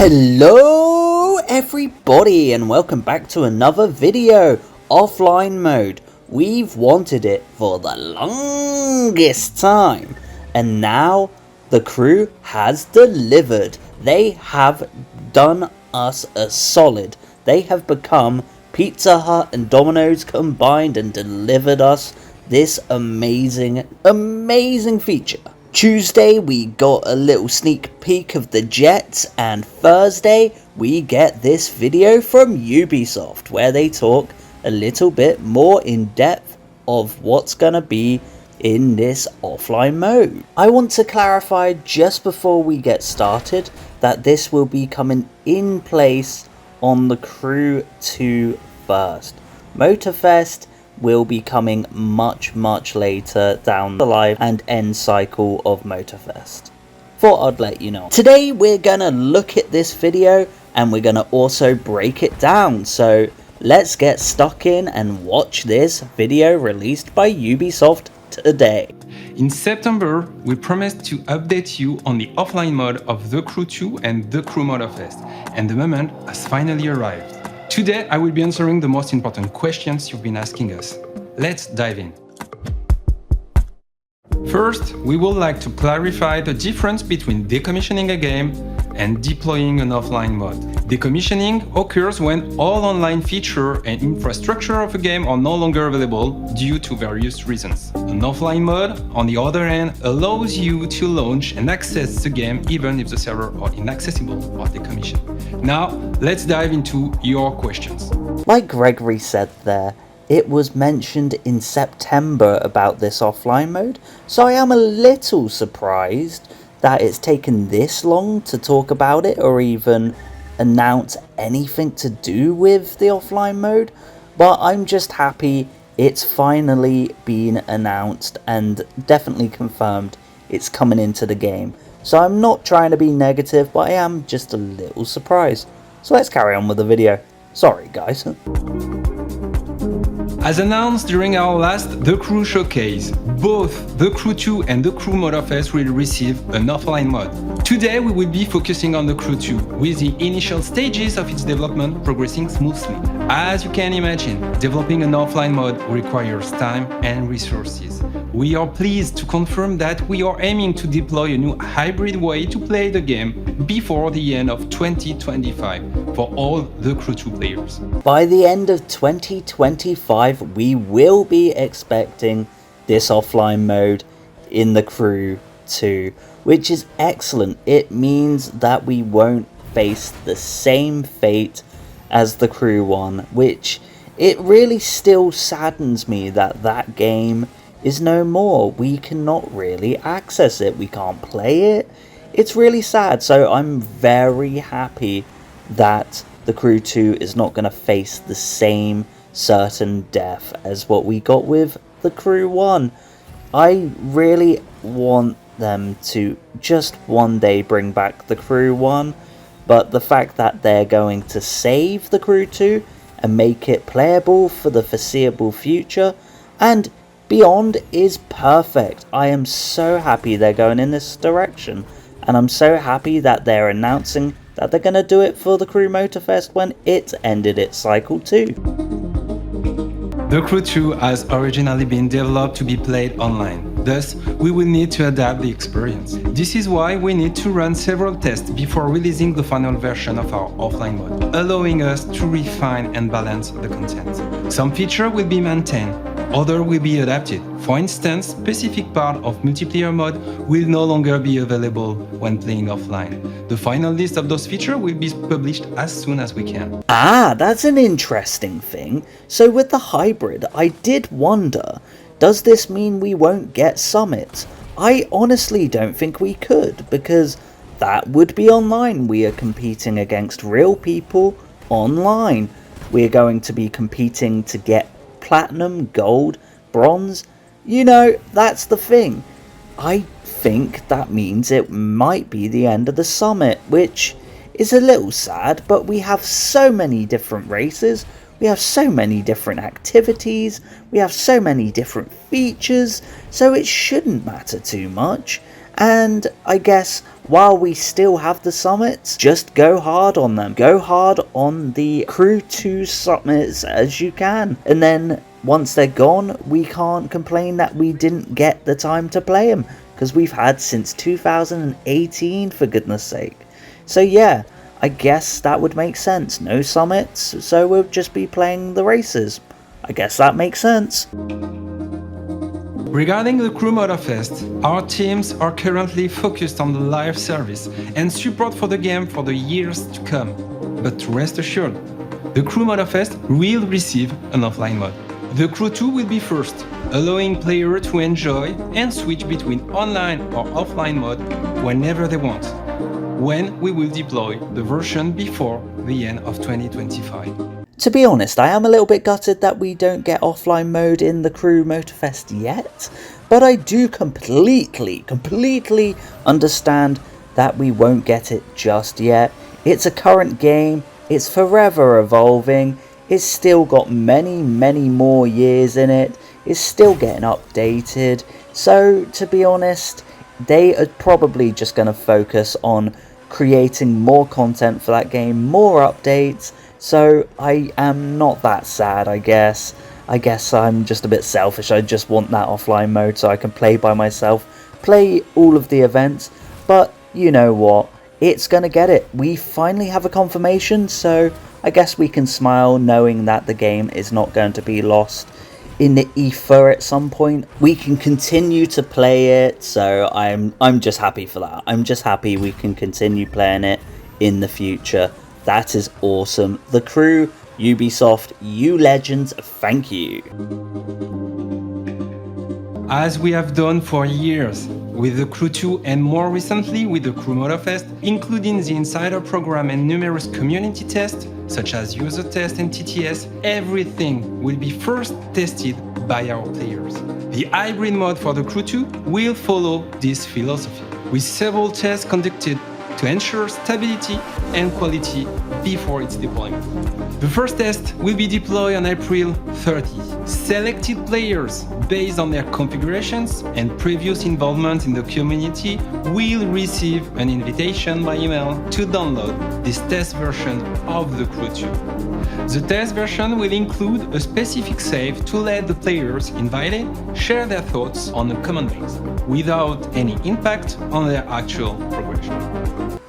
Hello everybody and welcome back to another video. Offline mode. We've wanted it for the longest time and now the crew has delivered. They have done us a solid. They have become Pizza Hut and Domino's combined and delivered us this amazing feature. Tuesday we got a little sneak peek of the jets, and Thursday we get this video from Ubisoft where they talk a little bit more in depth of what's gonna be in this offline mode. I want to clarify just before we get started that this will be coming in place on the Crew 2 first. Motorfest will be coming much later down the life and end cycle of Motorfest. Thought I'd let you know. Today we're gonna look at this video and we're gonna also break it down, so let's get stuck in and watch this video released by Ubisoft today. In September, we promised to update you on the offline mode of the Crew 2 and the Crew Motorfest, and the moment has finally arrived. Today, I will be answering the most important questions you've been asking us. Let's dive in. First, we would like to clarify the difference between decommissioning a game and deploying an offline mode. Decommissioning occurs when all online feature and infrastructure of a game are no longer available due to various reasons. An offline mode, on the other hand, allows you to launch and access the game even if the servers are inaccessible or decommissioned. Now, let's dive into your questions. Like Gregory said there, it was mentioned in September about this offline mode, so I am a little surprised that it's taken this long to talk about it or even announce anything to do with the offline mode, but I'm just happy it's finally been announced and definitely confirmed it's coming into the game. So I'm not trying to be negative, but I am just a little surprised. So let's carry on with the video. Sorry guys. As announced during our last The Crew showcase, both the Crew 2 and the Crew Motorfest will receive an offline mode. Today we will be focusing on the Crew 2, with the initial stages of its development progressing smoothly. As you can imagine, developing an offline mode requires time and resources. We are pleased to confirm that we are aiming to deploy a new hybrid way to play the game before the end of 2025 for all the Crew 2 players. By the end of 2025, we will be expecting this offline mode in the Crew 2, which is excellent. It means that we won't face the same fate as the Crew 1, which it really still saddens me that that game is no more. We cannot really access it, we can't play it. It's really sad, so I'm very happy that the Crew 2 is not going to face the same certain death as what we got with the Crew 1. I really want them to just one day bring back the Crew 1, but the fact that they're going to save the Crew 2 and make it playable for the foreseeable future and beyond is perfect. I am so happy they're going in this direction, and I'm so happy that they're announcing that they're going to do it for the Crew Motorfest when it ended its cycle too. The Crew 2 has originally been developed to be played online. Thus, we will need to adapt the experience. This is why we need to run several tests before releasing the final version of our offline mode, allowing us to refine and balance the content. Some features will be maintained, others will be adapted. For instance, specific part of multiplayer mode will no longer be available when playing offline. The final list of those features will be published as soon as we can. Ah, that's an interesting thing. So with the hybrid, I did wonder, does this mean we won't get summits? I honestly don't think we could, because that would be online. We are competing against real people online. We're going to be competing to get platinum, gold, bronze. You know, that's the thing. I think that means it might be the end of the summit, which is a little sad, but we have so many different races, we have so many different activities, we have so many different features, so it shouldn't matter too much. And I guess while we still have the summits, just go hard on them. Go hard on the Crew 2 summits as you can. And then once they're gone, we can't complain that we didn't get the time to play them, because we've had since 2018, for goodness sake. So yeah, I guess that would make sense. No summits, so we'll just be playing the races. I guess that makes sense. Regarding the Crew Motorfest, our teams are currently focused on the live service and support for the game for the years to come. But rest assured, the Crew Motorfest will receive an offline mode. The Crew 2 will be first, allowing players to enjoy and switch between online or offline mode whenever they want, when we will deploy the version before the end of 2025. To be honest, I am a little bit gutted that we don't get offline mode in the Crew Motorfest yet, but I do completely understand that we won't get it just yet. It's a current game, it's forever evolving, it's still got many more years in it, it's still getting updated, so to be honest, they are probably just going to focus on creating more content for that game, more updates. So I am not that sad, I guess. I guess I'm just a bit selfish. I just want that offline mode so I can play by myself, play all of the events. But you know what? It's gonna get it. We finally have a confirmation, so I guess we can smile knowing that the game is not going to be lost in the ether at some point. We can continue to play it, so I'm just happy for that. I'm just happy we can continue playing it in the future. That is awesome. The Crew, Ubisoft, you legends, thank you. As we have done for years with the Crew 2 and more recently with the Crew Motorfest, including the Insider program and numerous community tests, such as user tests and TTS, everything will be first tested by our players. The hybrid mode for the Crew 2 will follow this philosophy, with several tests conducted to ensure stability and quality before its deployment. The first test will be deployed on April 30. Selected players, based on their configurations and previous involvement in the community, will receive an invitation by email to download this test version of the Crew 2. The test version will include a specific save to let the players invited share their thoughts on the command base, without any impact on their actual progression.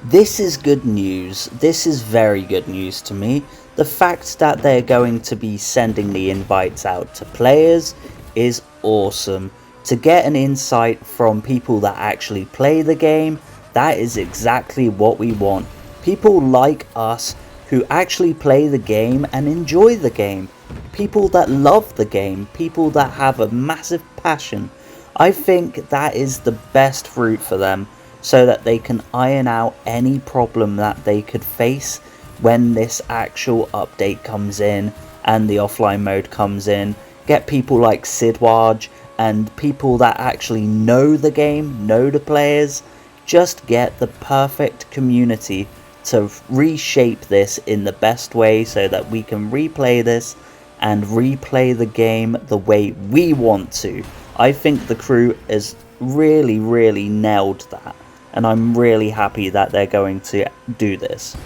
This is good news. This is very good news to me. The fact that they're going to be sending the invites out to players is awesome. To get an insight from people that actually play the game, that is exactly what we want. People like us who actually play the game and enjoy the game. People that love the game. People that have a massive passion. I think that is the best route for them, so that they can iron out any problem that they could face when this actual update comes in and the offline mode comes in. Get people like Sidwaj and people that actually know the game, know the players, just get the perfect community to reshape this in the best way so that we can replay this and replay the game the way we want to. I think the Crew has really nailed that. And I'm really happy that they're going to do this.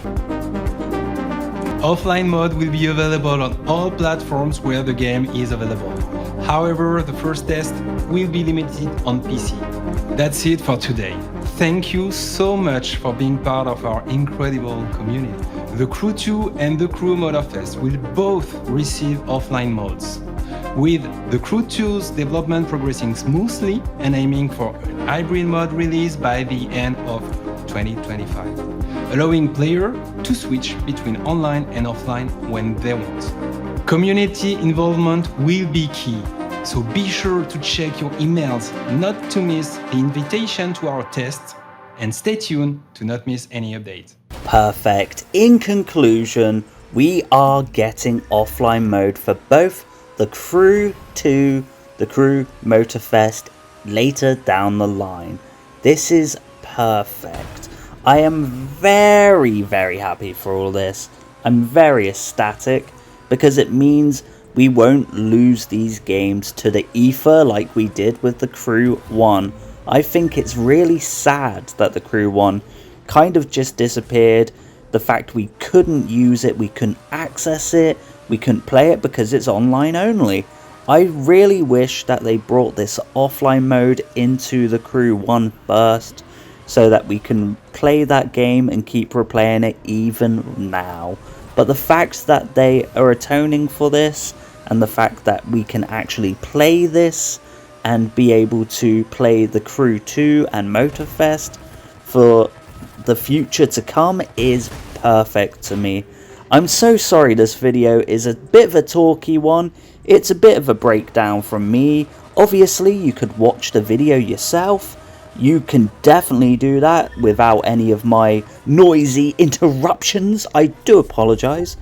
Offline mode will be available on all platforms where the game is available. However, the first test will be limited on PC. That's it for today. Thank you so much for being part of our incredible community. The Crew 2 and the Crew Motorfest will both receive offline modes, with the Crew 2's development progressing smoothly and aiming for a hybrid mode release by the end of 2025, allowing players to switch between online and offline when they want. Community involvement will be key, so be sure to check your emails not to miss the invitation to our test, and stay tuned to not miss any updates. Perfect. In conclusion, we are getting offline mode for both the Crew 2, the Crew Motorfest later down the line. This is perfect. I am very happy for all this. I'm very ecstatic because it means we won't lose these games to the ether like we did with the Crew 1. I think it's really sad that the Crew one kind of just disappeared. The fact we couldn't use it, we couldn't access it, we couldn't play it because it's online only. I really wish that they brought this offline mode into the Crew 1 first, so that we can play that game and keep replaying it even now. But the fact that they are atoning for this, and the fact that we can actually play this and be able to play the Crew 2 and Motorfest for the future to come is perfect to me. I'm so sorry this video is a bit of a talky one. It's a bit of a breakdown from me. Obviously you could watch the video yourself. You can definitely do that without any of my noisy interruptions. I do apologise.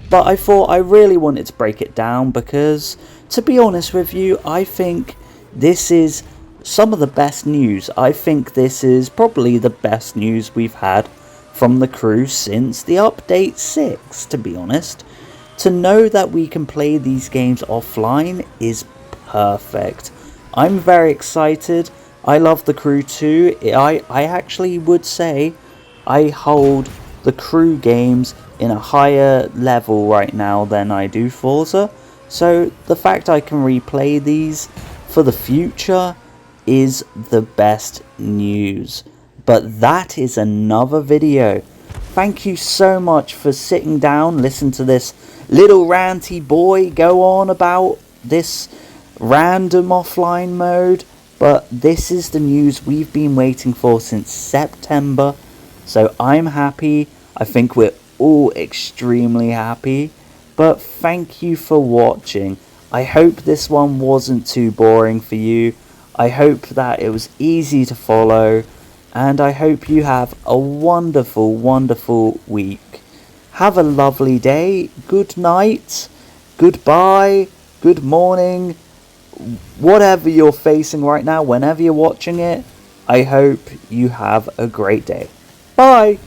But I thought I really wanted to break it down because, to be honest with you, I think this is some of the best news. I think this is probably the best news we've had from the Crew since the update 6, to be honest. To know that we can play these games offline is perfect. I'm very excited. I love the Crew 2. I actually would say I hold the Crew games in a higher level right now than I do Forza. So the fact I can replay these for the future is the best news. But that is another video. Thank you so much for sitting down, listen to this little ranty boy go on about this random offline mode. But this is the news we've been waiting for since September. So I'm happy. I think we're all extremely happy. But thank you for watching. I hope this one wasn't too boring for you. I hope that it was easy to follow. And I hope you have a wonderful, wonderful week. Have a lovely day. Good night. Goodbye. Good morning. Whatever you're facing right now, whenever you're watching it, I hope you have a great day. Bye!